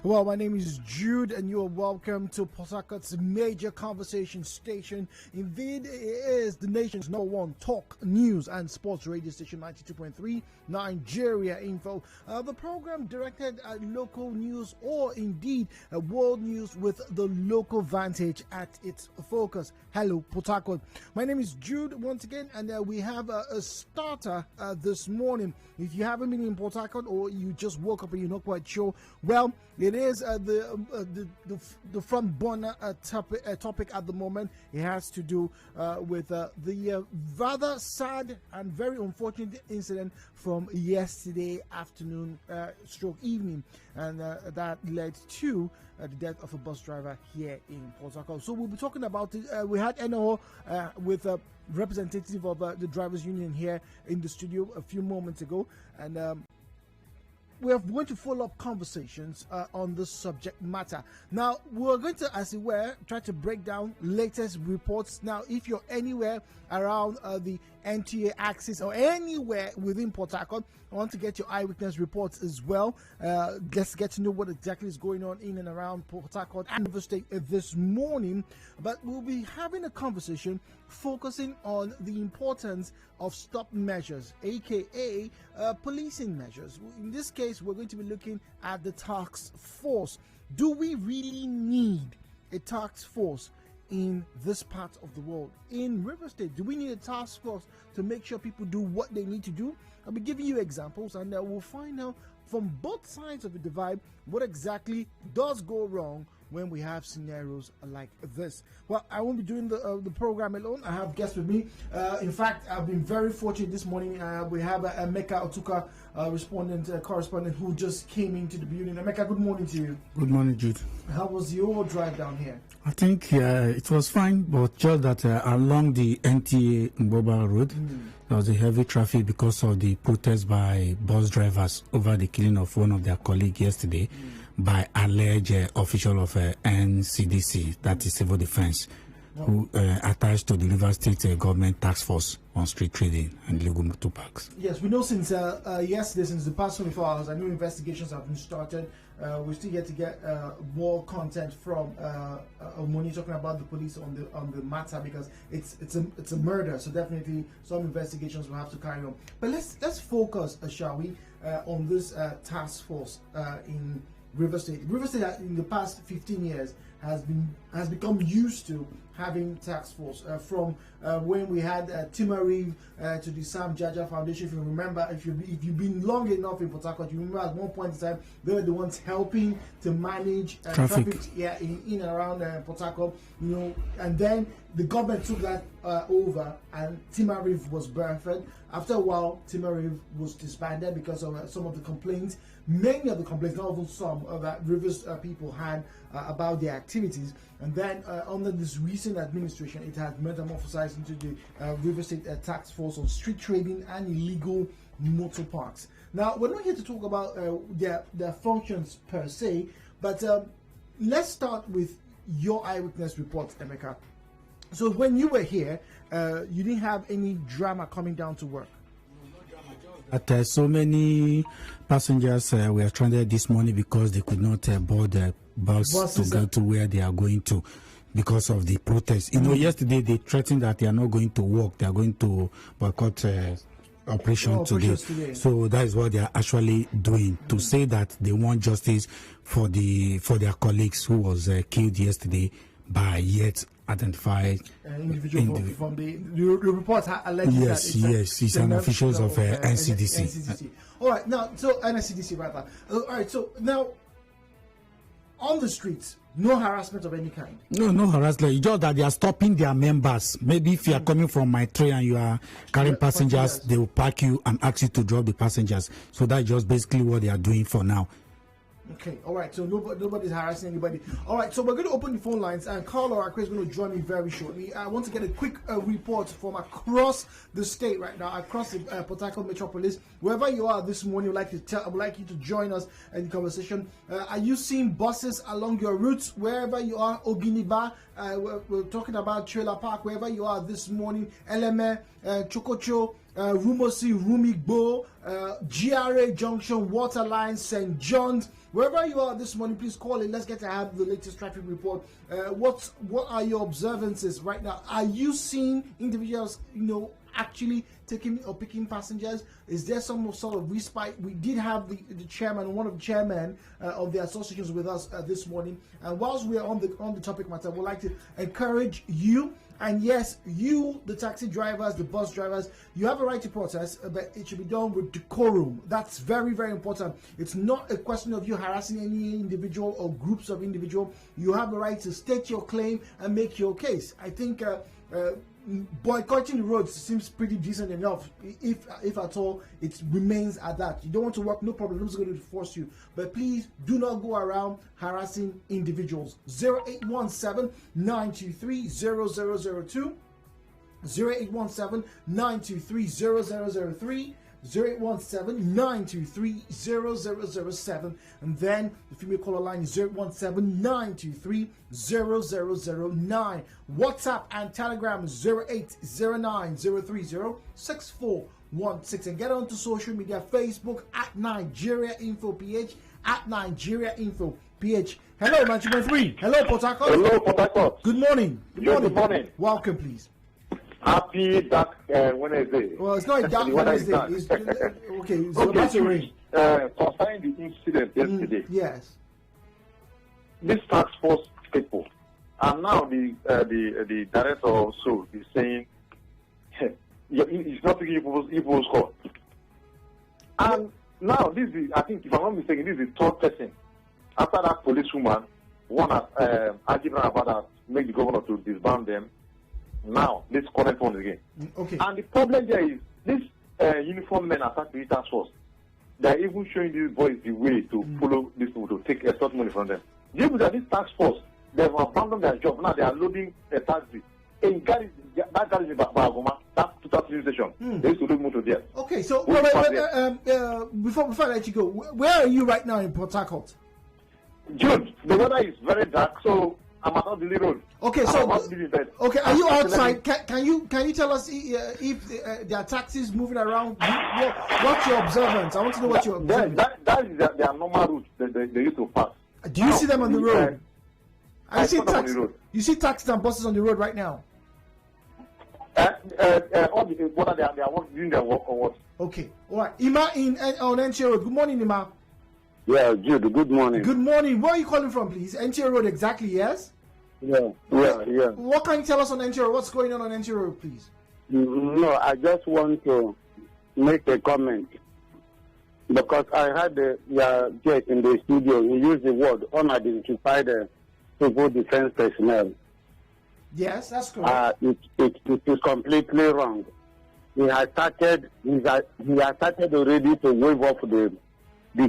Well, my name is Jude, and you are welcome to Port Harcourt's major conversation station. Indeed, it is the nation's #1 talk, news, and sports radio station, 92.3 Nigeria Info. The program directed at local news or indeed world news with the local vantage at its focus. Hello, Port Harcourt. My name is Jude once again, and we have a starter this morning. If you haven't been in Port Harcourt or you just woke up and you're not quite sure, well, it is the front burner topic at the moment. It has to do with the rather sad and very unfortunate incident from yesterday afternoon stroke evening, and that led to the death of a bus driver here in Port Harcourt. So we'll be talking about it. We had NO with a representative of the drivers union here in the studio a few moments ago, and we're going to follow up conversations on this subject matter. Now, we're going to, as it were, try to break down latest reports. Now, if you're anywhere around the NTA axis or anywhere within Port Harcourt, I want to get your eyewitness reports as well. Let's get to know what exactly is going on in and around Port Harcourt and the state this morning. But we'll be having a conversation focusing on the importance of stop measures, aka policing measures. In this case, we're going to be looking at the task force. Do we really need a task force in this part of the world? In River State, do we need a task force to make sure people do what they need to do? I'll be giving you examples, and we'll find out from both sides of the divide what exactly does go wrong when we have scenarios like this. Well, I won't be doing the program alone. I have guests with me. In fact, I've been very fortunate this morning. We have Emeka Ortuka, correspondent who just came into the building. Emeka, good morning to you. Good morning, Jude. How was your drive down here? I think it was fine, but just that along the NTA Mbguoba road, there was a heavy traffic because of the protest by bus drivers over the killing of one of their colleagues yesterday by alleged official of NCDC, that is Civil Defense, who attached to the River State government task force on street trading and illegal motor parks. Yes, we know since yesterday, since the past 24 hours, I know investigations have been started. We still get to get more content from Omoni talking about the police on the matter, because it's a murder. So definitely some investigations will have to carry on. But let's focus, shall we, on this task force in River State. River State in the past 15 years has become used to having task force from when we had Timariv to the Sam Jaja Foundation. If you remember, if you've been long enough in Port Harcourt, you remember at one point in time they were the ones helping to manage traffic in and around Port Harcourt, and then the government took that over, and Timariv was birthed. After a while, Timariv was disbanded because of some of the complaints, many of the complaints, not even some, that Rivers people had about their activities. And then under this recent administration, it has metamorphosized into the River State task force on street trading and illegal motor parks. Now, we're not here to talk about their functions per se, but let's start with your eyewitness report, Emeka. So when you were here, you didn't have any drama coming down to work. But so many passengers were stranded this morning because they could not board the bus to go to where they are going to because of the protest. Yesterday they threatened that they are not going to work. They are going to boycott operation today. So that is what they are actually doing, to say that they want justice for their colleagues who was killed yesterday by yet identified individual from the report alleges it's an officials of NCDC. All right, now, so NCDC rather. All right, so now on the streets, no harassment of any kind. No harassment. It's just that they are stopping their members. Maybe if you are coming from my train and you are carrying passengers, they will park you and ask you to drop the passengers. So that's just basically what they are doing for now. Okay, all right, so nobody's harassing anybody. All right, so we're going to open the phone lines, and Carl Orakwue is going to join me very shortly. I want to get a quick report from across the state right now, across the Port Harcourt metropolis. Wherever you are this morning, I would like you to join us in the conversation. Are you seeing buses along your routes, wherever you are? Oginiba, we're talking about Trailer Park, wherever you are this morning. Eleme, Chokocho, Rumosi, Rumigbo, GRA Junction, Waterline, St. John's. Wherever you are this morning, please call in. Let's get to have the latest traffic report. What are your observances right now? Are you seeing individuals, actually taking or picking passengers? Is there some sort of respite? We did have the chairman, one of the chairmen of the associations with us this morning. And whilst we are on the topic matter, we'd like to encourage you. And yes, you, the taxi drivers, the bus drivers, you have a right to protest, but it should be done with decorum. That's very, very important. It's not a question of you harassing any individual or groups of individuals. You have a right to state your claim and make your case. I think boycotting the roads seems pretty decent enough, if at all it remains at that. You don't want to work, no problem, nobody's going to force you, but please do not go around harassing individuals. 0817-923-0002, 0817-923-0003, 0817-923-0007, and then the female caller line is 0817-923-0009. WhatsApp and Telegram is 0809-030-6416, and get onto social media, Facebook at Nigeria Info PH, at Nigeria Info PH. Hello, 923. Hello, Port Harcourt. Hello, Port Harcourt. Good morning. Good morning. Welcome, please. Happy dark Wednesday. Well, it's not a dark Wednesday. It's about to rain. Concerning the incident yesterday. Yes. This Taskforce people, and now the director also is saying he's not taking people's call. And now this is, I think, if I'm not mistaken, this is the third person after that policewoman. One has argued about that, make the governor to disband them. Now, this current one again. Okay. And the problem there is, these uniformed men attack the task force. They're even showing these boys the way to follow these people to take extra money from them. Due to that, this task force, they have abandoned their job. Now they are loading a taxi. In that garage in Mbguoba, that 2000 station. They used to load motor there. Okay, so before I let you go, where are you right now in Port Harcourt? Jude, the weather is very dark, so I'm at the road. Okay, are you outside? Can you tell us if there are taxis moving around? What's your observance? I want to know what you're observing. That is their normal route they used to pass. Do you see them on the road? You see taxis and buses on the road right now? What are they are doing their work or what? Okay, all right. Ima on NTA Road. Good morning, Ima. Yeah, Jude, good morning. Good morning. Where are you calling from, please? NTA Road, exactly, yes? Yeah. What can you tell us on NTA Road? What's going on NTA Road, please? No, I just want to make a comment. Because I had Jake in the studio, he used the word unidentified civil defense personnel. Yes, that's correct. It is completely wrong. He has started already to waive off the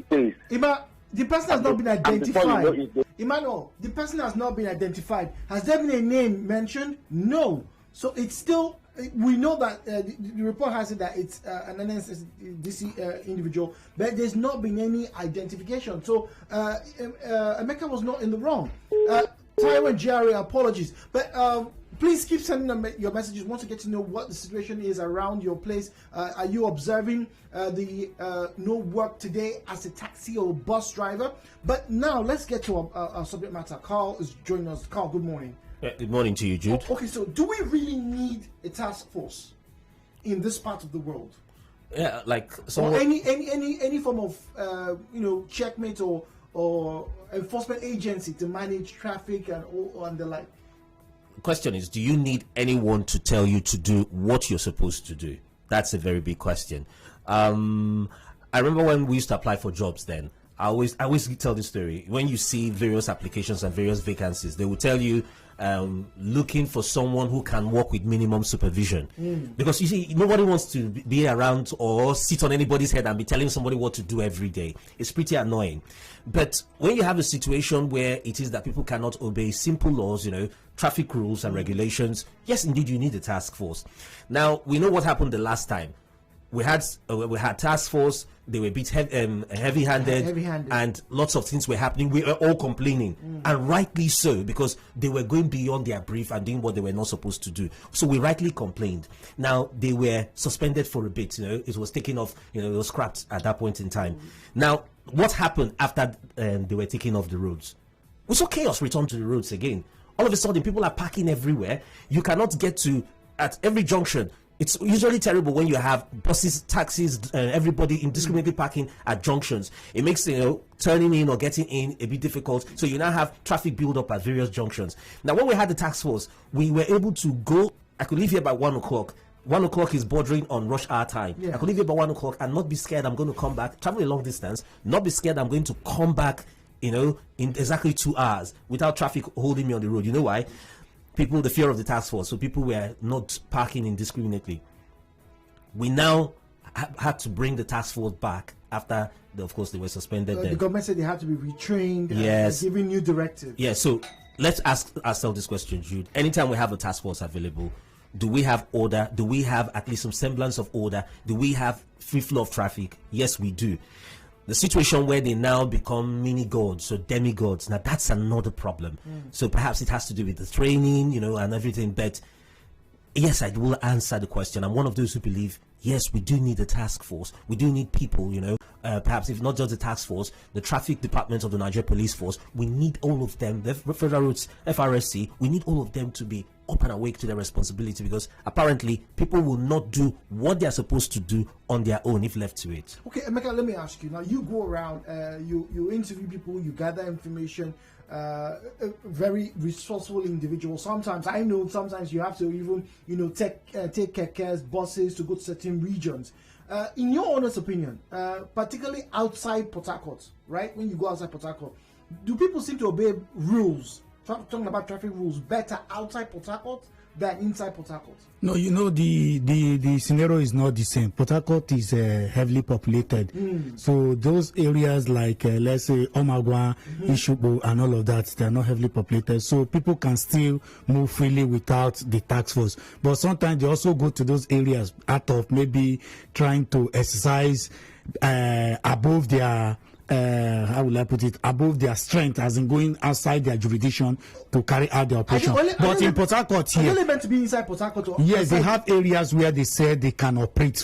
case. Ima, the person has not been identified. Emmanuel, the person has not been identified. Has there been a name mentioned? No. So it's still, we know that the report has said that it's an NSDC individual, but there's not been any identification. So Emeka was not in the wrong. Taiwan GRA, apologies. But please keep sending them your messages. Want to get to know what the situation is around your place. Are you observing the no work today as a taxi or bus driver? But now let's get to our subject matter. Carl is joining us. Carl, good morning. Yeah, good morning to you, Jude. Okay, so do we really need a task force in this part of the world? Yeah, like or any form of checkmate or enforcement agency to manage traffic and the like. The question is, do you need anyone to tell you to do what you're supposed to do? That's a very big question. I remember when we used to apply for jobs then, I always tell this story. When you see various applications and various vacancies, they will tell you looking for someone who can work with minimum supervision. Because you see, nobody wants to be around or sit on anybody's head and be telling somebody what to do every day. It's pretty annoying. But when you have a situation where it is that people cannot obey simple laws, traffic rules and regulations, yes, indeed, you need a task force. Now, we know what happened the last time. we had task force. They were a bit heavy-handed, and lots of things were happening. We were all complaining, and rightly so, because they were going beyond their brief and doing what they were not supposed to do. So we rightly complained. Now they were suspended for a bit. It was taken off. It was scrapped at that point in time. Now, what happened after they were taken off the roads? We saw chaos return to the roads again. All of a sudden, people are parking everywhere. You cannot get to at every junction. It's usually terrible when you have buses, taxis, everybody indiscriminately parking at junctions. It makes turning in or getting in a bit difficult. So you now have traffic build up at various junctions. Now, when we had the task force, we were able to go. I could leave here by 1 o'clock. 1 o'clock is bordering on rush hour time. Yeah. I could leave here by 1 o'clock and not be scared I'm going to come back, travel a long distance, not be scared I'm going to come back, in exactly 2 hours without traffic holding me on the road. You know why? The fear of the task force, so people were not parking indiscriminately. We now had to bring the task force back after, of course, they were suspended. The government said they had to be retrained. Yes, giving new directives. Yeah, so let's ask ourselves this question, Jude. Anytime we have a task force available, do we have order? Do we have at least some semblance of order? Do we have free flow of traffic? Yes, we do. The situation where they now become mini gods or demigods, now that's another problem. So perhaps it has to do with the training, and everything. But yes, I will answer the question. I'm one of those who believe, yes, we do need a task force. We do need people, perhaps if not just the task force, the traffic department of the Nigeria Police Force. We need all of them, the Federal Roads, FRSC. We need all of them to be up and awake to their responsibility, because apparently people will not do what they are supposed to do on their own if left to it. Okay, Emeka, let me ask you. Now, you go around, you interview people, you gather information, very resourceful individual. Sometimes you have to even, take cares, buses to go to certain regions. In your honest opinion, particularly outside Port Harcourt, right? When you go outside Port Harcourt, do people seem to obey rules? Talking about traffic rules better outside Port Harcourt than inside Port Harcourt? No, the scenario is not the same. Port Harcourt is heavily populated. So those areas like, let's say, Mbguoba, Ishubu, and all of that, they are not heavily populated. So people can still move freely without the task force. But sometimes they also go to those areas out of maybe trying to exercise above their how will I put it, above their strength, as in going outside their jurisdiction to carry out the operation. But in Port Harcourt here, are they meant to be inside Port Harcourt? Yes, they have areas where they said they can operate.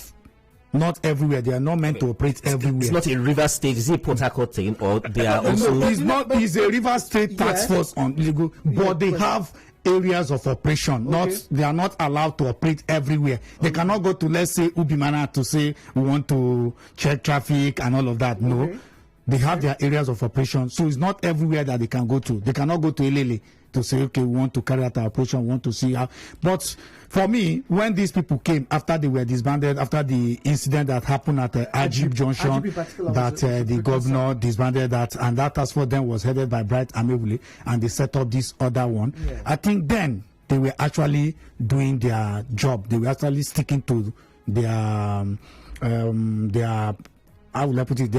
Not everywhere. They are not meant to operate everywhere. It's not a River State. Is it Port Harcourt thing, or they are also? No, it's not. It's a River State task force on legal, but they have areas of operation. They are not allowed to operate everywhere. They cannot go to, let's say, Ubimana to say we want to check traffic and all of that. No. They have their areas of operation, so it's not everywhere that they can go to. They cannot go to Elele to say, okay, we want to carry out our operation, we want to see how. But for me, when these people came after they were disbanded, after the incident that happened at Ajib Junction, that the governor disbanded that, and that task force then was headed by Bright Amewule, and they set up this other one. Yeah. I think then they were actually doing their job. They were actually sticking to their how will I put it,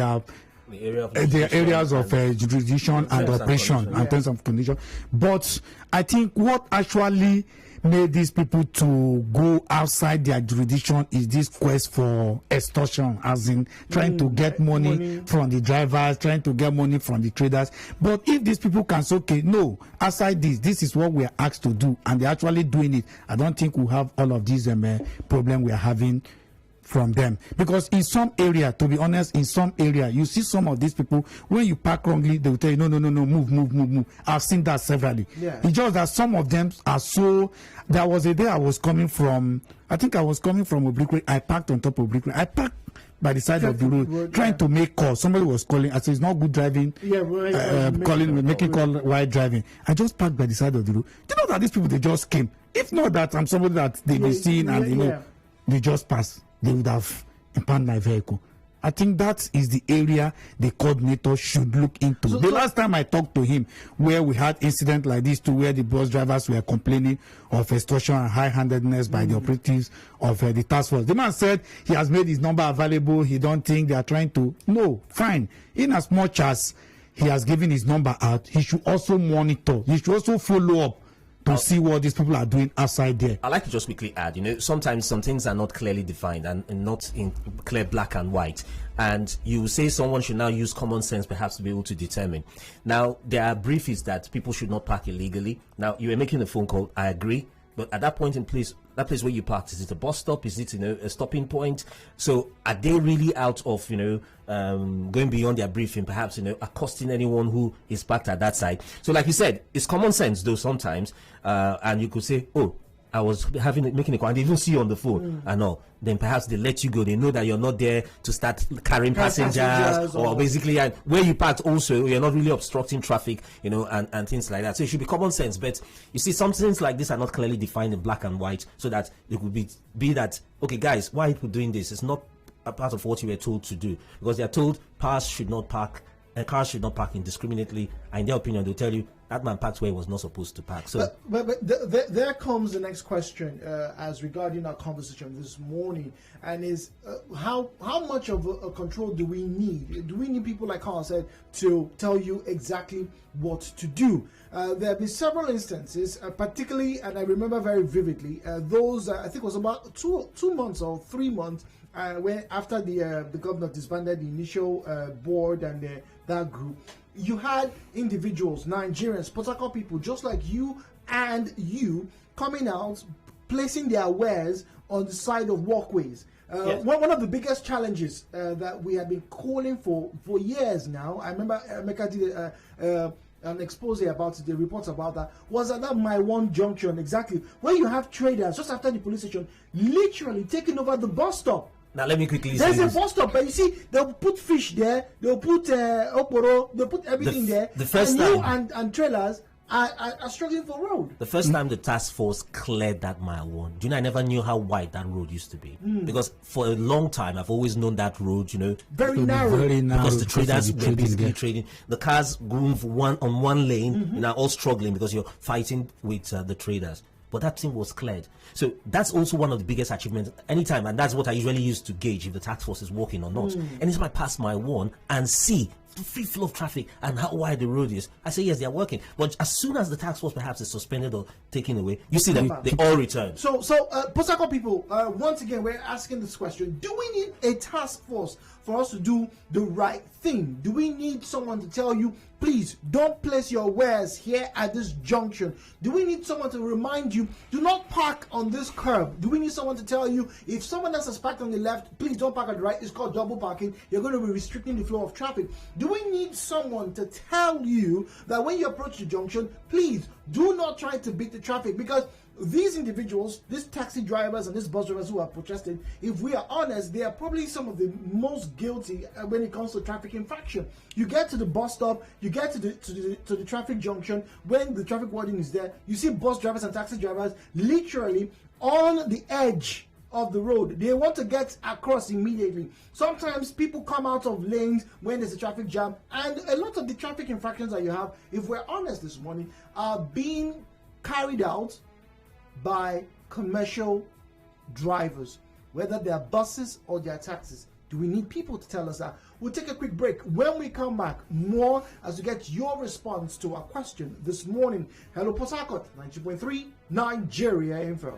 the areas of jurisdiction and operation and terms of condition. But I think what actually made these people to go outside their jurisdiction is this quest for extortion, as in trying to get money from the drivers, trying to get money from the traders. But if these people can say, okay, no, outside this is what we are asked to do, and they're actually doing it, I don't think we'll have all of these problem we are having from them. Because in some area, to be honest, in some area, you see some of these people, when you park wrongly, they will tell you, no, move. I've seen that severally. Yeah. It's just that some of them are so. There was a day I was coming from Obrikwe. I parked on top of Obrikwe. I parked by the side of the road, trying to make calls. Somebody was calling. I said, it's not good driving. Yeah, making call while driving. I just parked by the side of the road. Do you know that these people, they just came? If not that I'm somebody that they've been seeing and they just passed, they would have impounded my vehicle. I think that is the area the coordinator should look into. The last time I talked to him, where we had incident like this, to where the bus drivers were complaining of extortion and high-handedness by the operatives of the task force, the man said he has made his number available. He don't think they are trying to. No, fine. In as much as he has given his number out, he should also monitor. He should also follow up to see what these people are doing outside there. I'd like to just quickly add, sometimes some things are not clearly defined and not in clear black and white. And you say someone should now use common sense perhaps to be able to determine. Now, there are briefings that people should not park illegally. Now, you were making a phone call, I agree. But at that point in place, that place where you parked, is it a bus stop? Is it, a stopping point? So are they really out of, going beyond their briefing, perhaps, accosting anyone who is parked at that side? So like you said, it's common sense though sometimes. And you could say, oh, I was making a call, and they even see you on the phone and all. Then perhaps they let you go. They know that you're not there to start carrying passengers or basically, and where you parked also, you're not really obstructing traffic, and things like that. So it should be common sense. But you see, some things like this are not clearly defined in black and white, so that it could be that, okay, guys, why are you doing this? It's not a part of what you were told to do, because they are told cars should not park indiscriminately, and in their opinion, they'll tell you that man parked where he was not supposed to park. So, but there comes the next question as regarding our conversation this morning, and is how much of a control do we need? Do we need people like Carl said to tell you exactly what to do? There have been several instances, particularly, and I remember very vividly, those I think it was about 2 months or 3 months when after the governor disbanded the initial board and that group. You had individuals, Nigerians, Port Harcourt people, just like you and you, coming out, placing their wares on the side of walkways. Yes. One of the biggest challenges that we have been calling for years now, I remember Emeka did an expose about it, the reports about that, was at that My One junction, exactly, where you have traders just after the police station literally taking over the bus stop. Now let me quickly say There's a bus stop, but you see, they'll put fish there, they'll put oporo, they'll put everything there. The first and time, and trailers are struggling for road. The first time the task force cleared that Mile 1, I never knew how wide that road used to be. Because for a long time, I've always known that road, very narrow. Because the traders were basically trading. The cars move on one lane, all struggling because you're fighting with the traders. But that thing was cleared. So that's also one of the biggest achievements anytime, and that's what I usually use to gauge if the task force is working or not. Anytime I pass Mile 1 and see the free flow of traffic and how wide the road is, I say yes, they are working. But as soon as the task force perhaps is suspended or taken away, you see them, they all return. So Port Harcourt people, once again, we're asking this question: do we need a task force for us to do the right thing? Do we need someone to tell you, please don't place your wares here at this junction? Do we need someone to remind you, do not park on this curb? Do we need someone to tell you, if someone else has parked on the left, please don't park on the right? It's called double parking. You're going to be restricting the flow of traffic. Do we need someone to tell you that when you approach the junction, please do not try to beat the traffic? Because these individuals, these taxi drivers and these bus drivers who are protesting, if we are honest, they are probably some of the most guilty when it comes to traffic infraction. You get to the bus stop, you get to the traffic junction, when the traffic warden is there, you see bus drivers and taxi drivers literally on the edge of the road. They want to get across immediately. Sometimes people come out of lanes when there's a traffic jam, and a lot of the traffic infractions that you have, if we're honest this morning, are being carried out by commercial drivers, whether they are buses or they are taxis. Do we need people to tell us that? We'll take a quick break. When we come back, more as we get your response to our question this morning. Hello, Port Harcourt, 90.3 Nigeria Info.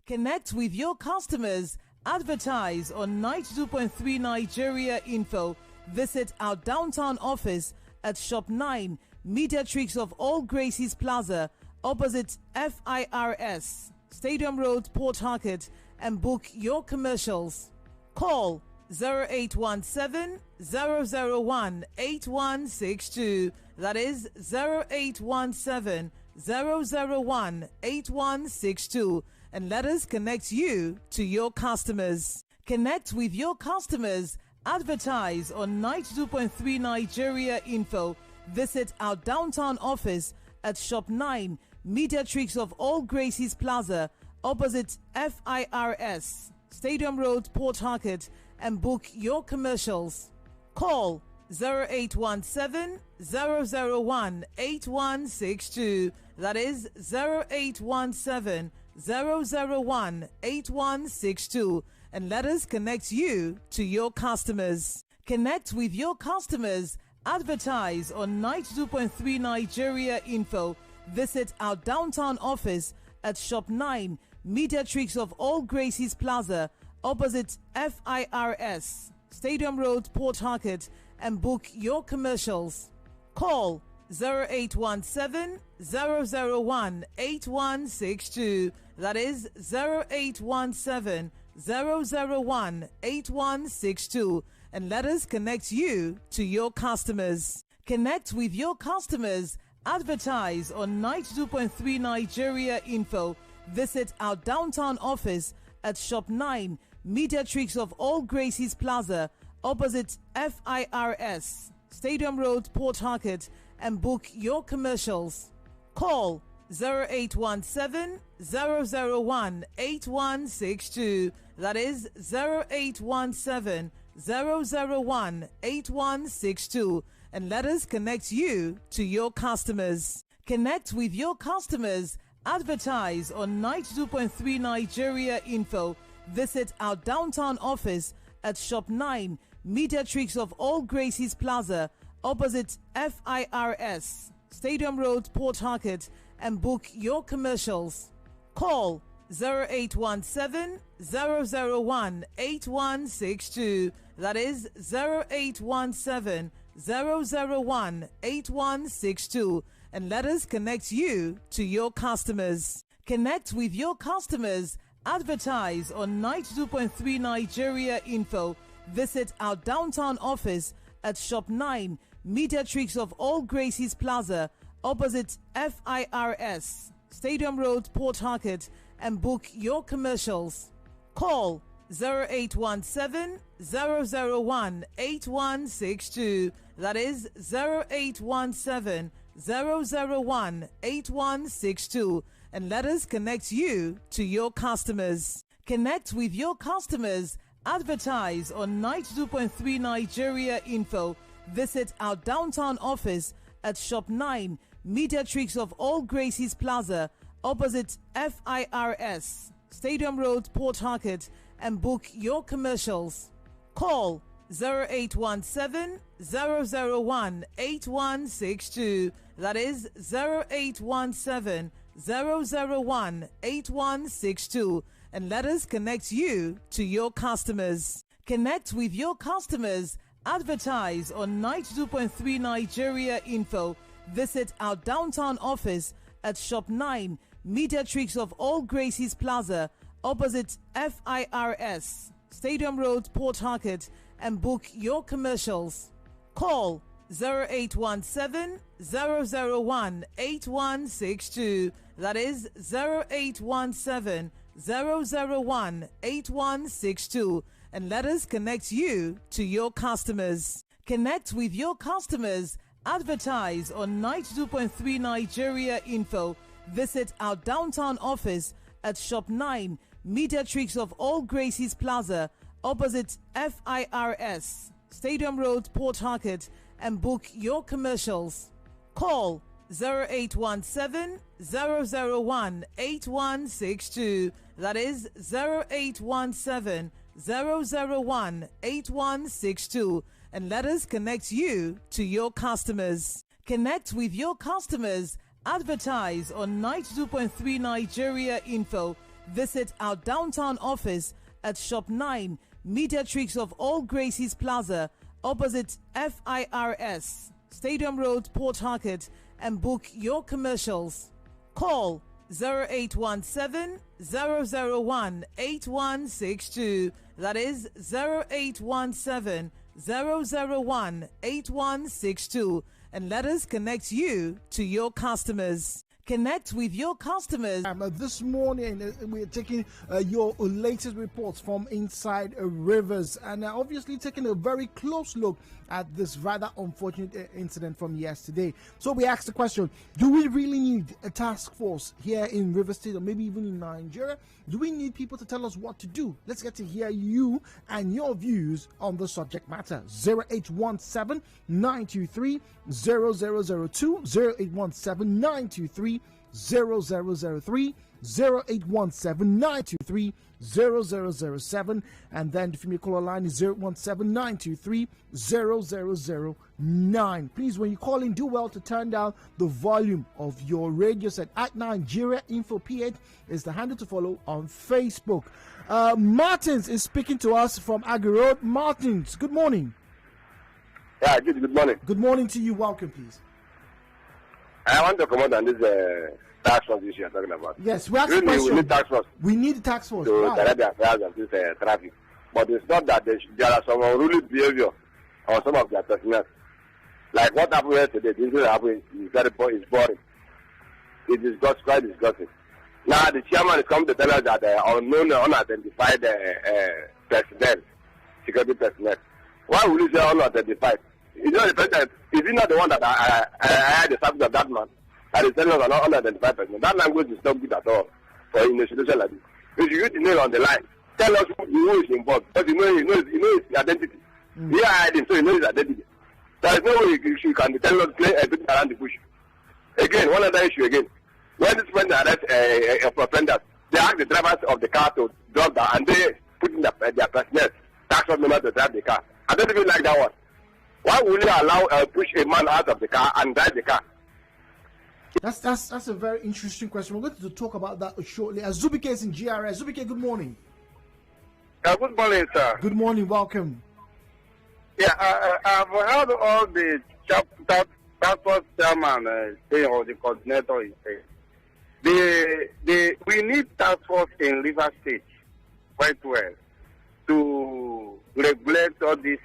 Connect with your customers. Advertise on 92.3 Nigeria Info. Visit our downtown office at Shop 9, Mediatrix of All Gracies Plaza, opposite FIRS, Stadium Road, Port Harcourt, and book your commercials. Call 0817 001 8162. That is 0817 001 8162. And let us connect you to your customers. Connect with your customers. Advertise on 92.3 Nigeria Info. Visit our downtown office at Shop 9, Mediatrix of All Gracies Plaza, opposite FIRS, Stadium Road, Port Harcourt, and book your commercials. Call 0817 001 8162. That is 0817 001 8162. And let us connect you to your customers. Connect with your customers. Advertise on 92.3 Nigeria Info. Visit our downtown office at Shop 9, Mediatrix of All Gracies Plaza, opposite FIRS, Stadium Road, Port Harcourt, and book your commercials. Call 0817 001 8162. That is 0817 001 8162. And let us connect you to your customers. Connect with your customers. Advertise on 92.3 Nigeria Info. Visit our downtown office at Shop 9, Mediatrix of All Gracies Plaza, opposite FIRS, Stadium Road, Port Harcourt, and book your commercials. Call 0817 001 8162. That is 0817 001 8162. And let us connect you to your customers. Connect with your customers. Advertise on 92.3 Nigeria Info. Visit our downtown office at Shop 9, Mediatrix of All Gracies Plaza, opposite FIRS, Stadium Road, Port Harcourt, and book your commercials. Call 0817 001 8162. That is 0817 001 8162. And let us connect you to your customers. Connect with your customers. Advertise on 92.3 Nigeria Info. Visit our downtown office at Shop 9, Mediatrix of All Gracies Plaza, opposite FIRS, Stadium Road, Port Harcourt, and book your commercials. Call 0817 001 8162. That is 0817 001 8162. And let us connect you to your customers. Connect with your customers. Advertise on 92.3 Nigeria Info. Visit our downtown office at Shop 9, Mediatrix of All Gracies Plaza, opposite FIRS, Stadium Road, Port Harcourt, and book your commercials. Call 0817 001 8162. That is 0817 001 8162. And let us connect you to your customers. Connect with your customers. Advertise on 92.3 Nigeria Info. Visit our downtown office at Shop 9, Mediatrix of All Gracies Plaza, opposite FIRS, Stadium Road, Port Harcourt, and book your commercials. Call 0817 001 8162. That is 0817 001 8162. And let us connect you to your customers. Connect with your customers. Advertise on 92.3 Nigeria Info. Visit our downtown office at Shop 9, Mediatrix of All Gracies Plaza, opposite FIRS, Stadium Road, Port Harcourt, and book your commercials. Call 0817 001 8162. That is 0817 001 8162. And let us connect you to your customers. Connect with your customers. Advertise on 92.3 Nigeria Info. Visit our downtown office at Shop 9, Mediatrix of All Gracies Plaza, opposite FIRS, Stadium Road, Port Harcourt, and book your commercials. Call 0817 001 8162. That is 0817 001 8162. And let us connect you to your customers. Connect with your customers. This morning, we're taking your latest reports from inside rivers, and obviously taking a very close look at this rather unfortunate incident from yesterday. So we asked the question, do we really need a task force here in River State, or maybe even in Nigeria? Do we need people to tell us what to do? Let's get to hear you and your views on the subject matter. 0817 923 0002, 0817 923 0003. 0817-923-0007, and then the female caller line is 017-923-0009. Please, when you call in, do well to turn down the volume of your radio set. At Nigeria Info PH is the handle to follow on Facebook. Martins is speaking to us from Agri Road. Martins, good morning. Yeah, good morning. Good morning to you. Welcome, please. I want to comment on this tax force issue you're talking about. Yes, we have we need tax force. We need the tax force to direct the affairs of this traffic. But it's not that there are some unruly behavior on some of their personnel. Like what happened yesterday, this is happening. It's boring. It is quite disgusting. Now the chairman is coming to tell us that unknown, unidentified personnel, security personnel. Why would you say unidentified? Is not the president? Is he not the one that I had the subject of that man? And he's telling us an unidentified person. That language is not good at all for in a situation like this. If you use the name on the line, tell us who is involved. Because you know his identity. We are hiding, so you know his identity. There is no way you can tell us everything around the bush. Again, one other issue again. When this person arrests offenders, they ask the drivers of the car to drop down, and they put in their personnel, tax members to drive the car. I don't even like that one. Why would you allow push a man out of the car and drive the car? That's a very interesting question. We're going to talk about that shortly. Zubike is in GRS. Zubike, good morning. Good morning, sir. Good morning. Welcome. Yeah, I've heard all the task force chairman saying, or the coordinator is saying. We need task force in River State quite well to regulate all these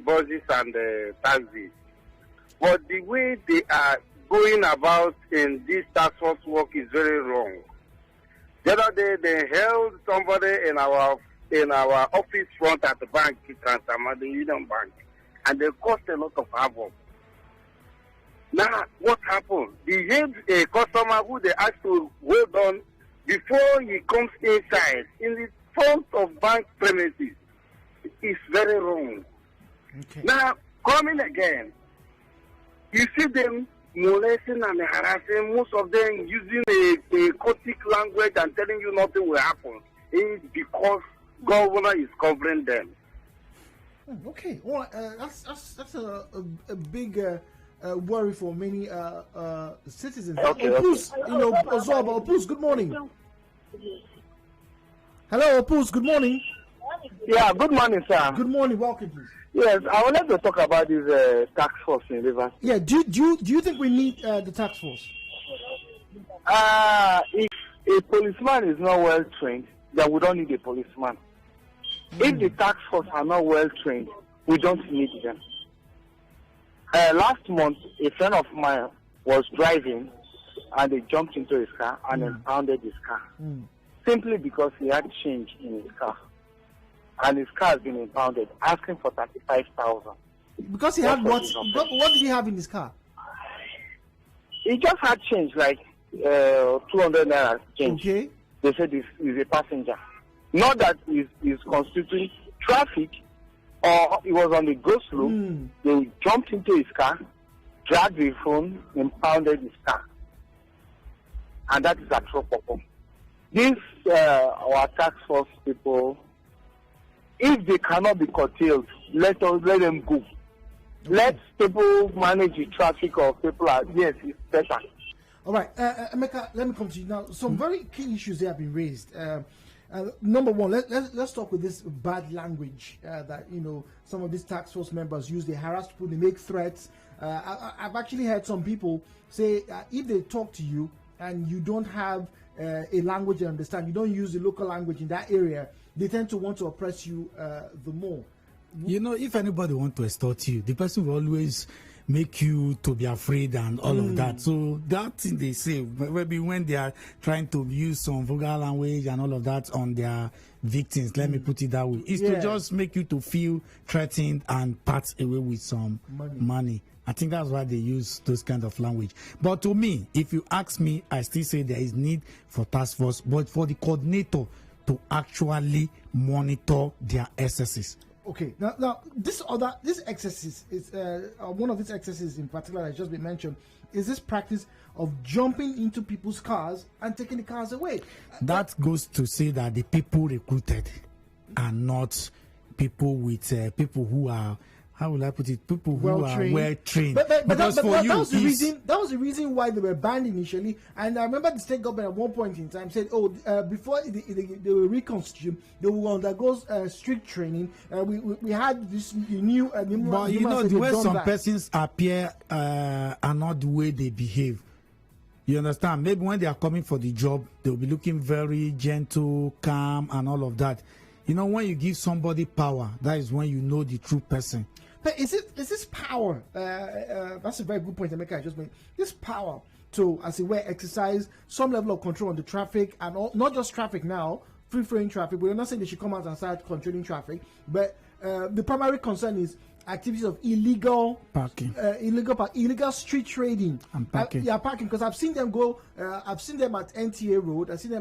buses and taxis. But the way they are going about in this task force work is very wrong. The other day they held somebody in our office front at the bank, the Union Bank, and they caused a lot of havoc. Now, what happened? They had a customer who they asked to hold on before he comes inside in the front of bank premises. It's very wrong. Okay. Now, coming again, you see them molesting and harassing, most of them using a caustic language and telling you nothing will happen. It's because governor is covering them. Okay, well, that's a big worry for many citizens. Okay, Opus, Opus, good morning. Hello, Opus, good morning. Yeah, good morning, sir. Good morning, welcome, please. Yes, I wanted to talk about this tax force in Rivers. Yeah, do you think we need the tax force? If a policeman is not well trained, then we don't need a policeman. If the tax force are not well trained, we don't need them. Last month, a friend of mine was driving and they jumped into his car and impounded his car. Simply because he had change in his car. And his car has been impounded, asking for 35,000. Because he had what? What did he have in his car? He just had change, like 200 naira change. Okay. They said he's a passenger. Not that he's constituting traffic, or he was on the go slope. They jumped into his car, dragged the phone, impounded his car. And that is a tropopo. These our tax force people, if they cannot be curtailed, let them go. Let people manage the traffic of people. Yes, it's better. All right, Emeka, let me come to you now. Some very key issues that have been raised. Number one, let's talk with this bad language that some of these task force members use. They harass people, they make threats. I've actually heard some people say if they talk to you and you don't have a language you understand, you don't use the local language in that area, they tend to want to oppress you the more. If anybody want to extort you, the person will always make you to be afraid and all of that. So that thing they say, maybe when they are trying to use some vulgar language and all of that on their victims, let me put it that way, is to just make you to feel threatened and part away with some money. I think that's why they use those kind of language. But to me, if you ask me, I still say there is need for task force, but for the coordinator to actually monitor their excesses. Okay, now this exercise is one of these exercises in particular that has just been mentioned is this practice of jumping into people's cars and taking the cars away. That goes to say that the people recruited are not people with people who are, how will I put it? People who are well trained. But that was the reason why they were banned initially. And I remember the state government at one point in time said, before they were reconstituted, they will undergo strict training. We had this new. But you know the way some persons appear are not the way they behave. You understand? Maybe when they are coming for the job, they will be looking very gentle, calm, and all of that. You know, when you give somebody power, that is when you know the true person. But is this power? That's a very good point, Emeka. I just made this power to, as it were, exercise some level of control on the traffic and not just traffic now, free flowing traffic. We're not saying they should come out and start controlling traffic, but the primary concern is activities of illegal parking, illegal street trading and parking. Parking, because I've seen them go. I've seen them at NTA Road. I've seen them